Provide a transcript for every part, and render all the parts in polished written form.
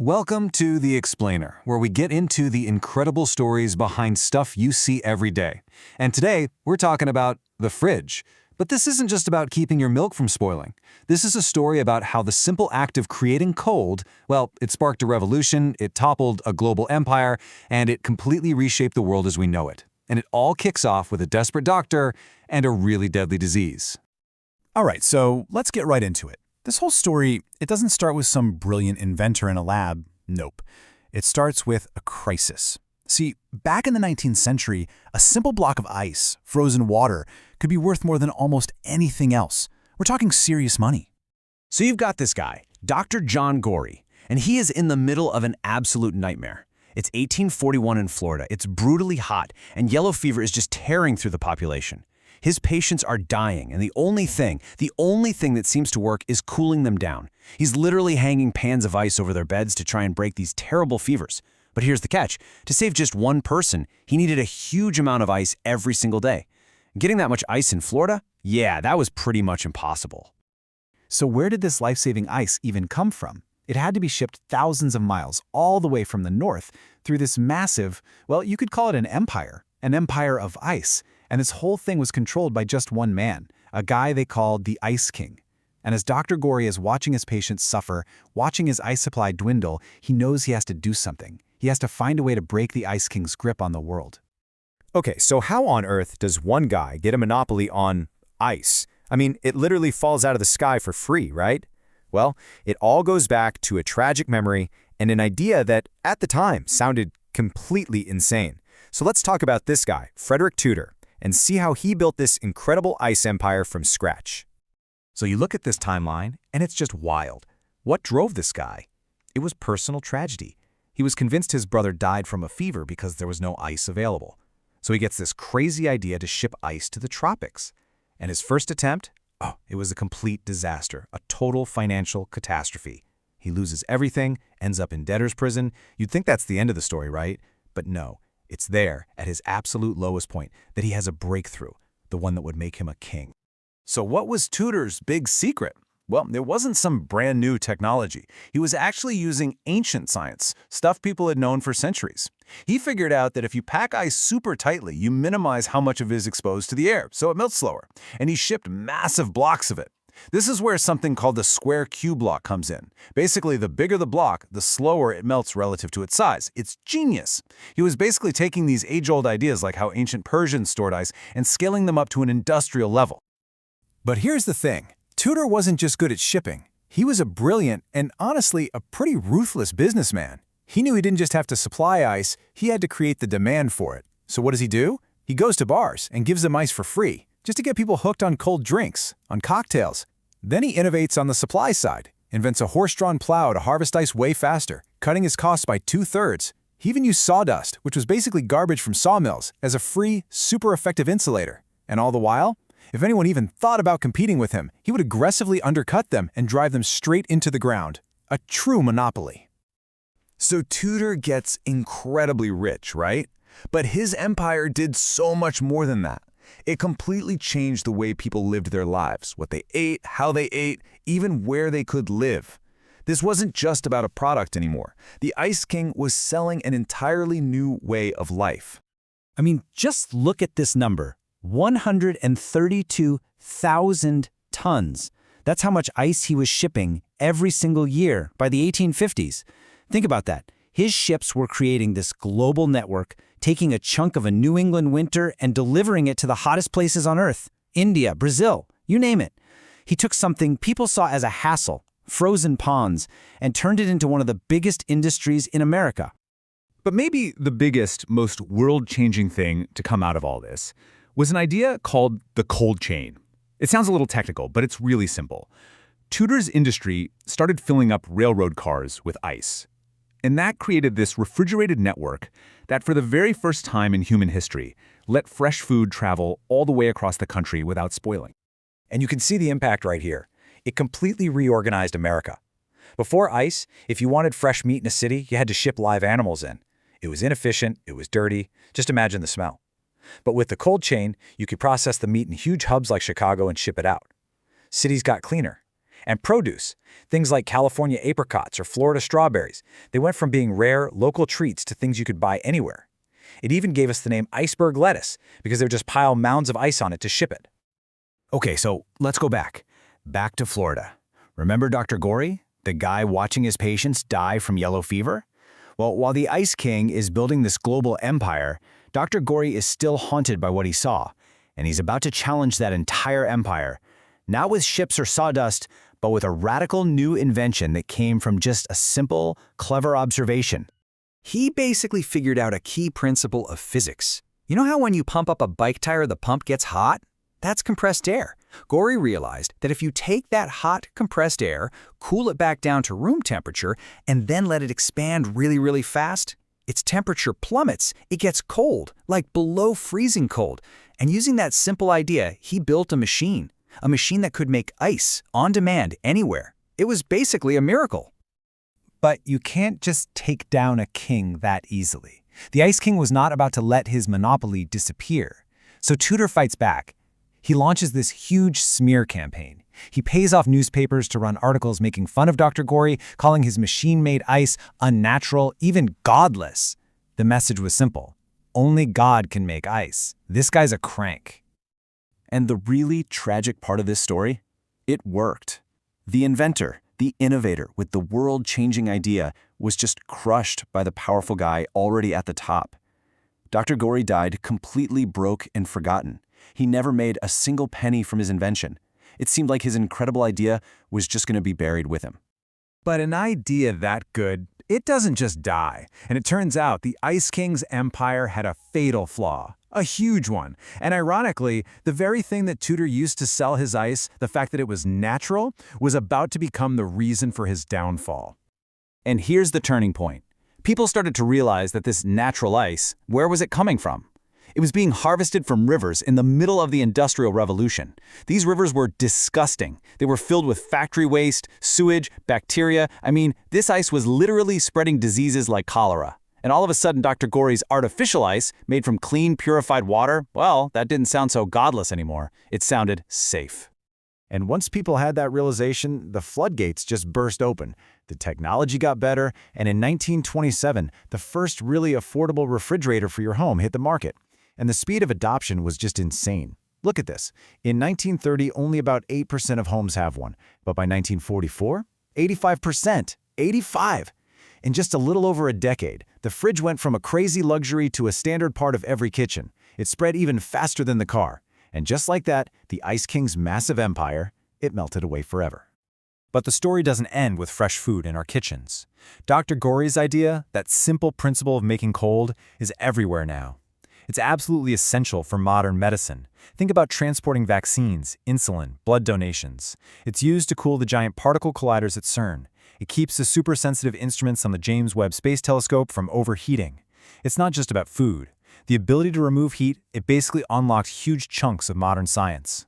Welcome to The Explainer, where we get into the incredible stories behind stuff you see every day. And today, we're talking about the fridge. But this isn't just about keeping your milk from spoiling. This is a story about how the simple act of creating cold, well, it sparked a revolution, it toppled a global empire, and it completely reshaped the world as we know it. And it all kicks off with a desperate doctor and a really deadly disease. All right, so let's get right into it. This whole story, it doesn't start with some brilliant inventor in a lab. Nope. It starts with a crisis. See, back in the 19th century, a simple block of ice, frozen water, could be worth more than almost anything else. We're talking serious money. So you've got this guy, Dr. John Gorey, and he is in the middle of an absolute nightmare. It's 1841 in Florida. It's brutally hot, and yellow fever is just tearing through the population. His patients are dying, and the only thing that seems to work is cooling them down. He's literally hanging pans of ice over their beds to try and break these terrible fevers. But here's the catch. To save just one person, he needed a huge amount of ice every single day. Getting that much ice in Florida? Yeah, that was pretty much impossible. So where did this life-saving ice even come from? It had to be shipped thousands of miles all the way from the north through this massive, well, you could call it an empire of ice. And this whole thing was controlled by just one man, a guy they called the Ice King. And as Dr. Gorey is watching his patients suffer, watching his ice supply dwindle, he knows he has to do something. He has to find a way to break the Ice King's grip on the world. Okay, so how on earth does one guy get a monopoly on ice? I mean, it literally falls out of the sky for free, right? Well, it all goes back to a tragic memory and an idea that, at the time, sounded completely insane. So let's talk about this guy, Frederick Tudor, and see how he built this incredible ice empire from scratch. So you look at this timeline, and it's just wild. What drove this guy? It was personal tragedy. He was convinced his brother died from a fever because there was no ice available. So he gets this crazy idea to ship ice to the tropics. And his first attempt? Oh, it was a complete disaster, a total financial catastrophe. He loses everything, ends up in debtor's prison. You'd think that's the end of the story, right? But no. It's there, at his absolute lowest point, that he has a breakthrough, the one that would make him a king. So what was Tudor's big secret? Well, it wasn't some brand new technology. He was actually using ancient science, stuff people had known for centuries. He figured out that if you pack ice super tightly, you minimize how much of it is exposed to the air, so it melts slower. And he shipped massive blocks of it. This is where something called the square cube block comes in. Basically, the bigger the block, the slower it melts relative to its size. It's genius. He was basically taking these age-old ideas like how ancient Persians stored ice and scaling them up to an industrial level. But here's the thing. Tudor wasn't just good at shipping. He was a brilliant and, honestly, a pretty ruthless businessman. He knew he didn't just have to supply ice, he had to create the demand for it. So what does he do? He goes to bars and gives them ice for free, just to get people hooked on cold drinks, on cocktails. Then he innovates on the supply side, invents a horse-drawn plow to harvest ice way faster, cutting his costs by 2/3. He even used sawdust, which was basically garbage from sawmills, as a free, super effective insulator. And all the while, if anyone even thought about competing with him, he would aggressively undercut them and drive them straight into the ground. A true monopoly. So Tudor gets incredibly rich, right? But his empire did so much more than that. It completely changed the way people lived their lives, what they ate, how they ate, even where they could live. This wasn't just about a product anymore. The Ice King was selling an entirely new way of life. I mean, just look at this number, 132,000 tons. That's how much ice he was shipping every single year by the 1850s. Think about that. His ships were creating this global network, taking a chunk of a New England winter and delivering it to the hottest places on Earth, India, Brazil, you name it. He took something people saw as a hassle, frozen ponds, and turned it into one of the biggest industries in America. But maybe the biggest, most world-changing thing to come out of all this was an idea called the cold chain. It sounds a little technical, but it's really simple. Tudor's industry started filling up railroad cars with ice. And that created this refrigerated network that, for the very first time in human history, let fresh food travel all the way across the country without spoiling. And you can see the impact right here. It completely reorganized America. Before ice, if you wanted fresh meat in a city, you had to ship live animals in. It was inefficient, it was dirty, just imagine the smell. But with the cold chain, you could process the meat in huge hubs like Chicago and ship it out. Cities got cleaner. And produce, things like California apricots or Florida strawberries, they went from being rare, local treats to things you could buy anywhere. It even gave us the name iceberg lettuce because they would just pile mounds of ice on it to ship it. Okay, so let's go back. Back to Florida. Remember Dr. Gorey, the guy watching his patients die from yellow fever? Well, while the Ice King is building this global empire, Dr. Gorey is still haunted by what he saw, and he's about to challenge that entire empire, not with ships or sawdust, but with a radical new invention that came from just a simple, clever observation. He basically figured out a key principle of physics. You know how when you pump up a bike tire, the pump gets hot? That's compressed air. Gorey realized that if you take that hot, compressed air, cool it back down to room temperature, and then let it expand really, really fast, its temperature plummets. It gets cold, like below freezing cold. And using that simple idea, he built a machine that could make ice on demand anywhere. It was basically a miracle. But you can't just take down a king that easily. The Ice King was not about to let his monopoly disappear. So Tudor fights back. He launches this huge smear campaign. He pays off newspapers to run articles making fun of Dr. Gorey, calling his machine-made ice unnatural, even godless. The message was simple. Only God can make ice. This guy's a crank. And the really tragic part of this story? It worked. The inventor, the innovator with the world-changing idea, was just crushed by the powerful guy already at the top. Dr. Gorey died completely broke and forgotten. He never made a single penny from his invention. It seemed like his incredible idea was just going to be buried with him. But an idea that good, it doesn't just die. And it turns out the Ice King's empire had a fatal flaw. A huge one. And ironically, the very thing that Tudor used to sell his ice, the fact that it was natural, was about to become the reason for his downfall. And here's the turning point. People started to realize that this natural ice, where was it coming from? It was being harvested from rivers in the middle of the Industrial Revolution. These rivers were disgusting. They were filled with factory waste, sewage, bacteria. I mean, this ice was literally spreading diseases like cholera. And all of a sudden, Dr. Gorey's artificial ice, made from clean, purified water, well, that didn't sound so godless anymore. It sounded safe. And once people had that realization, the floodgates just burst open. The technology got better, and in 1927, the first really affordable refrigerator for your home hit the market. And the speed of adoption was just insane. Look at this. In 1930, only about 8% of homes have one. But by 1944, 85%. 85! In just a little over a decade, the fridge went from a crazy luxury to a standard part of every kitchen. It spread even faster than the car. And just like that, the Ice King's massive empire, it melted away forever. But the story doesn't end with fresh food in our kitchens. Dr. Gorey's idea, that simple principle of making cold, is everywhere now. It's absolutely essential for modern medicine. Think about transporting vaccines, insulin, blood donations. It's used to cool the giant particle colliders at CERN. It keeps the super-sensitive instruments on the James Webb Space Telescope from overheating. It's not just about food. The ability to remove heat, it basically unlocked huge chunks of modern science.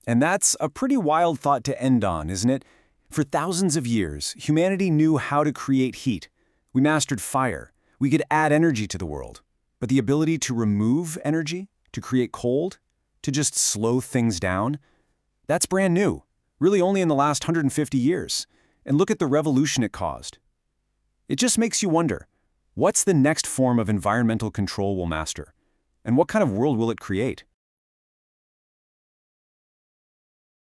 And that's a pretty wild thought to end on, isn't it? For thousands of years, humanity knew how to create heat. We mastered fire. We could add energy to the world. But the ability to remove energy, to create cold, to just slow things down, that's brand new, really only in the last 150 years. And look at the revolution it caused. It just makes you wonder, what's the next form of environmental control we'll master? And what kind of world will it create?